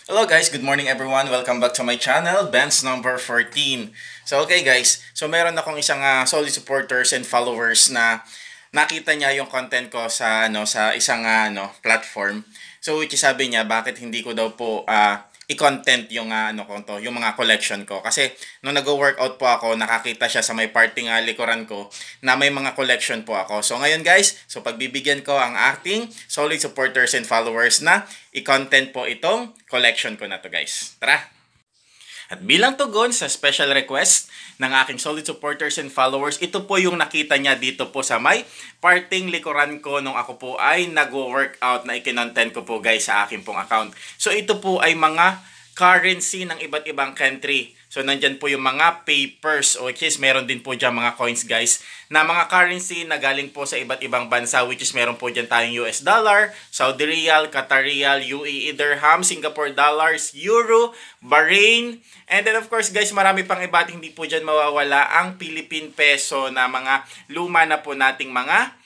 Hello guys, good morning everyone. Welcome back to my channel, Ben's number 14. So okay guys, so meron akong isang solid supporters and followers na nakita niya yung content ko sa sa isang platform. So which is sabi niya bakit hindi ko daw po i-content yung yung mga collection ko. Kasi nung nag-workout po ako, nakakita siya sa may parting likuran ko na may mga collection po ako. So ngayon guys, so pagbibigyan ko ang ating solid supporters and followers na i-content po itong collection ko na to guys. Tara! At bilang tugon sa special request ng aking solid supporters and followers, ito po yung nakita niya dito po sa may parting likuran ko nung ako po ay nag-workout na ikinontent ko po guys sa aking pong account. So ito po ay mga currency ng iba't ibang country. So nandyan po yung mga papers, which is meron din po dyan mga coins guys, na mga currency na galing po sa iba't ibang bansa, which is meron po dyan tayong US dollar, Saudi Riyal, Qatar Riyal, UAE Dirham, Singapore Dollars, Euro, Bahrain, and then of course guys, marami pang iba at hindi po dyan mawawala ang Philippine Peso na mga luma na po nating mga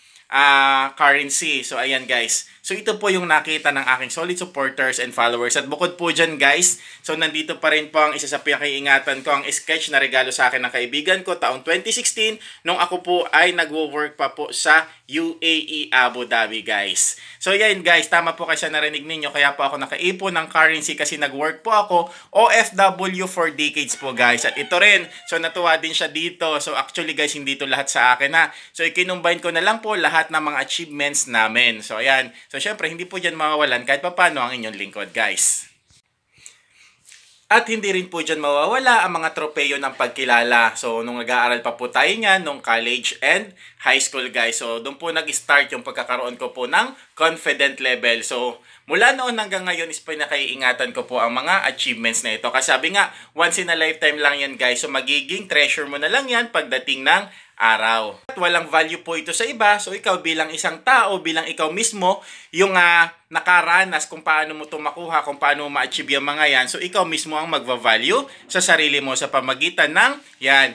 currency. So ayan guys. So ito po yung nakita ng aking solid supporters and followers. At bukod po dyan guys, so nandito pa rin po ang isa sa pinakaiingatan ko, ang sketch na regalo sa akin ng kaibigan ko taong 2016 nung ako po ay nagwo-work pa po sa UAE Abu Dhabi guys. So yan guys, tama po kasi narinig ninyo, kaya po ako nakaipon ng currency kasi nag-work po ako OFW for decades po guys. At ito rin, so natuwa din siya dito. So actually guys, hindi ito lahat sa akin na. So ikinumbine ko na lang po lahat ng mga achievements namin. So ayan. So syempre, hindi po dyan mawawalan kahit papano ang inyong lingkod, guys. At hindi rin po dyan mawawala ang mga tropeyo ng pagkilala. So, nung nag-aaral pa po tayo niyan, nung college and high school, guys. So, doon po nag-start yung pagkakaroon ko po ng confident level. So, mula noon hanggang ngayon is pinakaiingatan ko po ang mga achievements na ito. Kasi sabi nga, once in a lifetime lang yan, guys. So, magiging treasure mo na lang yan pagdating ng araw. At walang value po ito sa iba. So ikaw bilang isang tao, bilang ikaw mismo, yung nakaranas kung paano mo ito makuha, kung paano mo ma-achieve yung mga yan. So ikaw mismo ang magva-value sa sarili mo sa pamagitan ng yan.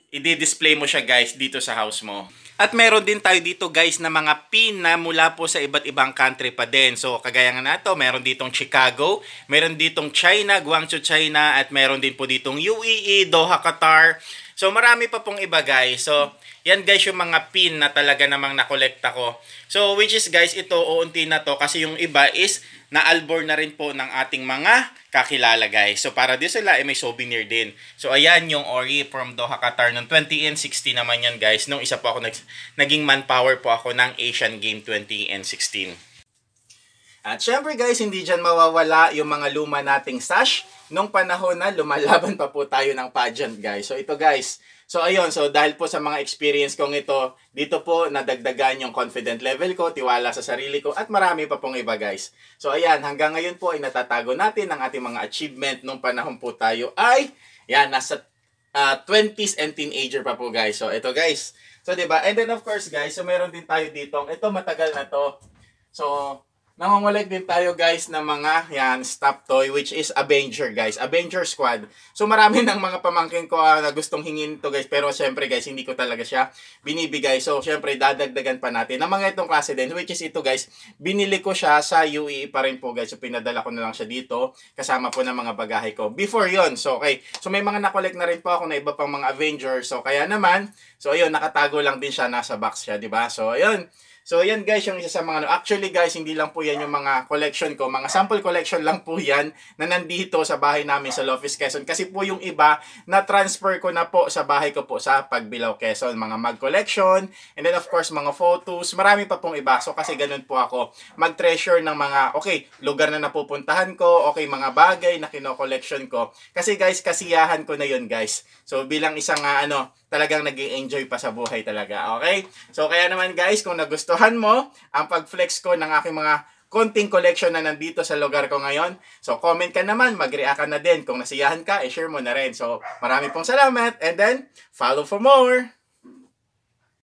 I-display mo siya guys dito sa house mo. At meron din tayo dito guys na mga pin na mula po sa iba't ibang country pa din. So kagaya nga nato, meron ditong Chicago, meron ditong China, Guangzhou, China, at meron din po ditong UAE, Doha, Qatar. So marami pa pong iba guys. So yan guys yung mga pin na talaga namang nakolekta ko. So which is guys, ito uunti na to kasi yung iba is na-albor na rin po ng ating mga kakilala guys. So para di sila may souvenir din. So ayan yung Ori from Doha, Qatar noong 2016 naman yan guys. Nung isa po ako naging manpower po ako ng Asian Game 2016. At syempre guys, hindi dyan mawawala yung mga luma nating sash nung panahon na lumalaban pa po tayo ng pageant guys. So ito guys, so ayun, so dahil po sa mga experience kong ito, dito po nadagdagan yung confident level ko, tiwala sa sarili ko, at marami pa pong iba guys. So ayan, hanggang ngayon po ay natatago natin ang ating mga achievement nung panahon po tayo ay, yan, nasa 20s and teenager pa po guys. So ito guys, so diba, and then of course guys, so meron din tayo dito, ito matagal na to. So nangungulik din tayo guys ng mga yan stop toy which is Avenger guys, Avenger Squad. So marami ng mga pamangkin ko na gustong hingin to guys, pero syempre guys hindi ko talaga siya binibigay. So syempre dadagdagan pa natin ng mga itong klase din, which is ito guys, binili ko siya sa UAE pa rin po guys. So pinadala ko na lang siya dito kasama po ng mga bagahe ko before yon. So okay, so may mga nakolek na rin po ako na iba pang mga Avengers. So kaya naman, so ayun, nakatago lang din siya, nasa box siya, di ba? So ayun. So, yan guys, yung isa sa mga, actually guys, hindi lang po yan yung mga collection ko. Mga sample collection lang po yan na nandito sa bahay namin sa Lofis, Quezon. Kasi po yung iba, na-transfer ko na po sa bahay ko po sa Pagbilao, Quezon. Mga mag collection, and then of course, mga photos. Marami pa pong iba. So, kasi ganun po ako. Mag-treasure ng mga, okay, lugar na napupuntahan ko, okay, mga bagay na kino-collection ko. Kasi guys, kasiyahan ko na yun guys. So, bilang isang, talagang nag-enjoy pa sa buhay talaga. Okay? So, kaya naman guys, kung nagustuhan mo ang pag-flex ko ng aking mga konting collection na nandito sa lugar ko ngayon, so comment ka naman, mag-react ka na din. Kung nasiyahan ka, share mo na rin. So, marami pong salamat and then, follow for more!